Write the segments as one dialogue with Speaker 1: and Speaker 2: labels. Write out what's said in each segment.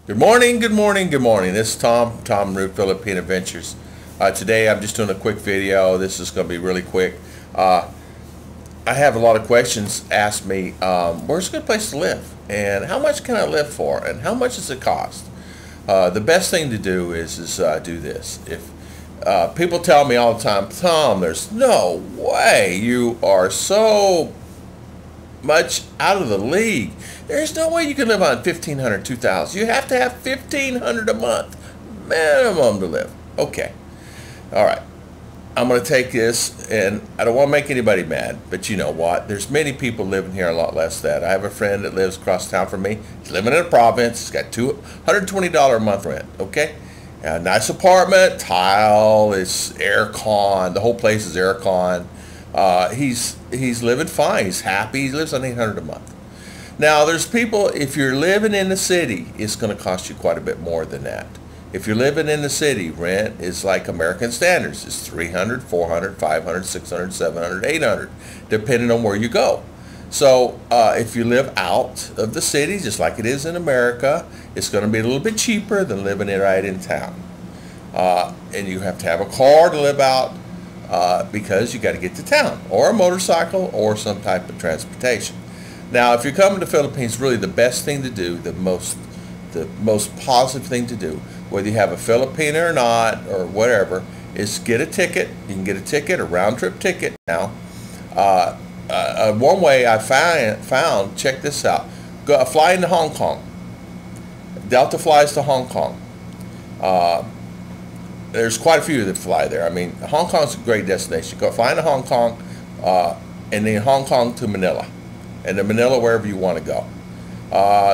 Speaker 1: Good morning, good morning, good morning. This is Tom Root, Philippine Adventures. Today I'm just doing a quick video. This is going to be really quick. I have a lot of questions asked me, where's a good place to live? And how much can I live for? And how much does it cost? The best thing to do is do this. If people tell me all the time, Tom, there's no way, you are so much out of the league. There's no way you can live on 1,500, 2,000. You have to have 1,500 a month minimum to live. Okay. All right. I'm going to take this, and I don't want to make anybody mad, but you know what? There's many people living here a lot less than that. I have a friend that lives across town from me. He's living in a province. He's got $120 a month rent. Okay. A nice apartment, tile, it's air con. The whole place is air con. He's living fine. He's happy. He lives on 800 a month. Now, there's people, if you're living in the city, it's going to cost you quite a bit more than that. If you're living in the city, rent is like American standards. It's 300, 400, 500, 600, 700, 800, depending on where you go. So if you live out of the city, just like it is in America, it's going to be a little bit cheaper than living right in town. And you have to have a car to live out because you got to get to town, or a motorcycle, or some type of transportation. Now, if you're coming to the Philippines, really the best thing to do, the most positive thing to do, whether you have a Filipino or not, or whatever, is get a ticket. You can get a ticket, a round-trip ticket now. One way I found, check this out, fly into Hong Kong. Delta flies to Hong Kong. There's quite a few that fly there. I mean, Hong Kong's a great destination. Go fly into Hong Kong, and then Hong Kong to Manila, and then Manila wherever you want to go.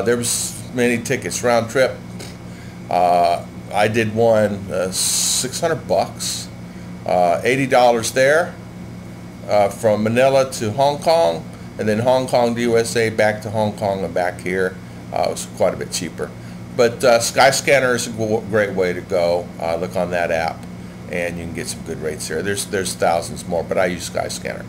Speaker 1: There was many tickets round trip. I did one $600, $80 there from Manila to Hong Kong, and then Hong Kong to USA, back to Hong Kong and back here. It was quite a bit cheaper. But Skyscanner is a great way to go. Look on that app, and you can get some good rates there. There's thousands more, but I use Skyscanner.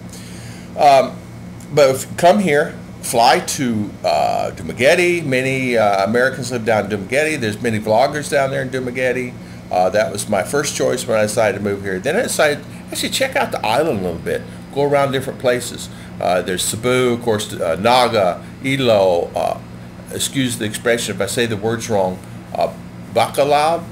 Speaker 1: But if you come here, fly to Dumaguete. Many Americans live down in Dumaguete. There's many vloggers down there in Dumaguete. That was my first choice when I decided to move here. Then I decided actually check out the island a little bit. Go around different places. There's Cebu, of course, Naga, Ilo. Excuse the expression if I say the words wrong. Bacolod.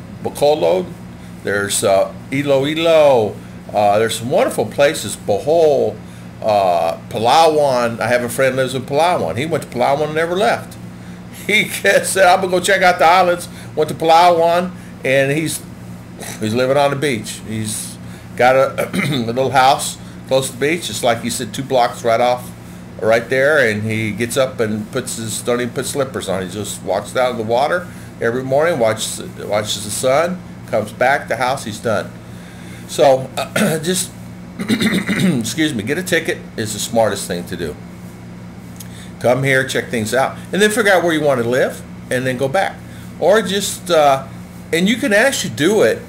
Speaker 1: There's Iloilo. There's some wonderful places. Bohol. Palawan. I have a friend who lives in Palawan. He went to Palawan and never left. He said, I'm going to go check out the islands. Went to Palawan, and he's living on the beach. He's got a little house close to the beach. It's like he said 2 blocks right there, and he gets up and don't even put slippers on. He just walks down to the water every morning, watches the sun, comes back to the house, he's done. So just excuse me, get a ticket is the smartest thing to do. Come here, check things out, and then figure out where you want to live, and then go back. Or just and you can actually do it,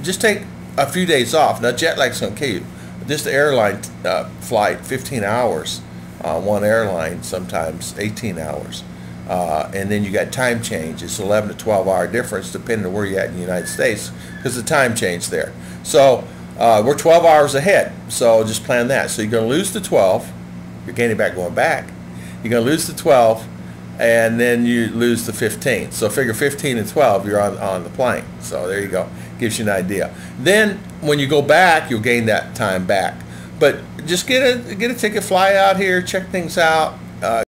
Speaker 1: just take a few days off. Now, jet lag's going to kill you. Just the airline flight, 15 hours on one airline, sometimes 18 hours. And then you got time change. It's 11 to 12 hour difference depending on where you're at in the United States, because the time change there. So we're 12 hours ahead, so just plan that. So you're going to lose the 12. You're gaining back going back. You're going to lose the 12, and then you lose the 15. So figure 15 and 12, you're on the plane. So there you go. Gives you an idea. Then when you go back, you'll gain that time back. But just get a ticket, fly out here, check things out,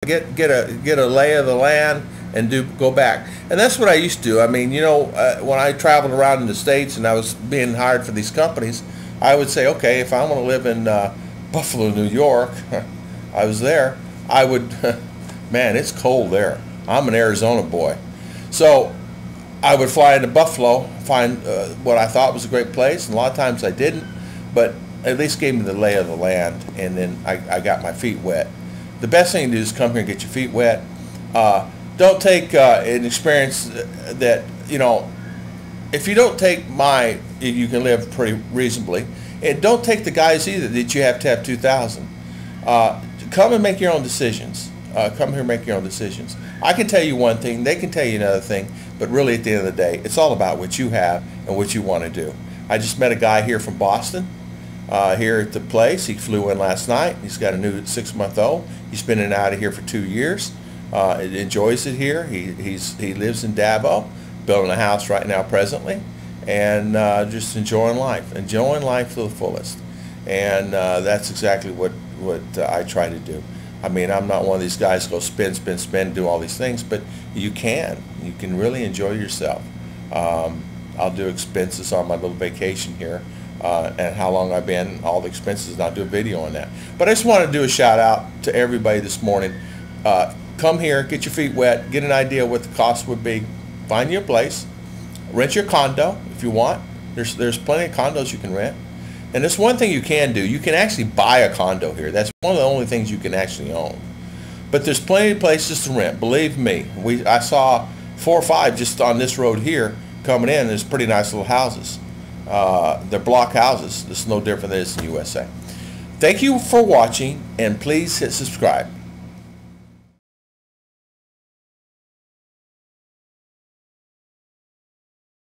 Speaker 1: get a lay of the land, and go back. And that's what I used to do. I mean, you know, when I traveled around in the States and I was being hired for these companies, I would say, okay, if I want to live in Buffalo, New York, I was there, I would, man, it's cold there. I'm an Arizona boy. So I would fly into Buffalo, find what I thought was a great place, and a lot of times I didn't, but at least gave me the lay of the land, and then I got my feet wet. The best thing to do is come here and get your feet wet. Don't take an experience that, you know, if you don't take you can live pretty reasonably, and don't take the guys either that you have to have 2,000. Come and make your own decisions. Come here and make your own decisions. I can tell you one thing, they can tell you another thing, But really, at the end of the day, it's all about what you have and what you want to do. I just met a guy here from Boston, here at the place. He flew in last night. He's got a new 6-month-old. He's been in and out of here for 2 years. Enjoys it here. He lives in Davao, building a house right now presently, and just enjoying life to the fullest. And that's exactly what I try to do. I mean, I'm not one of these guys who go spend, do all these things, but you can really enjoy yourself. I'll do expenses on my little vacation here, and how long I've been, all the expenses, and I'll do a video on that. But I just want to do a shout out to everybody this morning. Come here, get your feet wet, get an idea what the cost would be, find you a place, rent your condo if you want. There's plenty of condos you can rent. And there's one thing you can do. You can actually buy a condo here. That's one of the only things you can actually own. But there's plenty of places to rent. Believe me, I saw 4 or 5 just on this road here coming in. There's pretty nice little houses. They're block houses. It's no different than this in the USA. Thank you for watching, and please hit subscribe.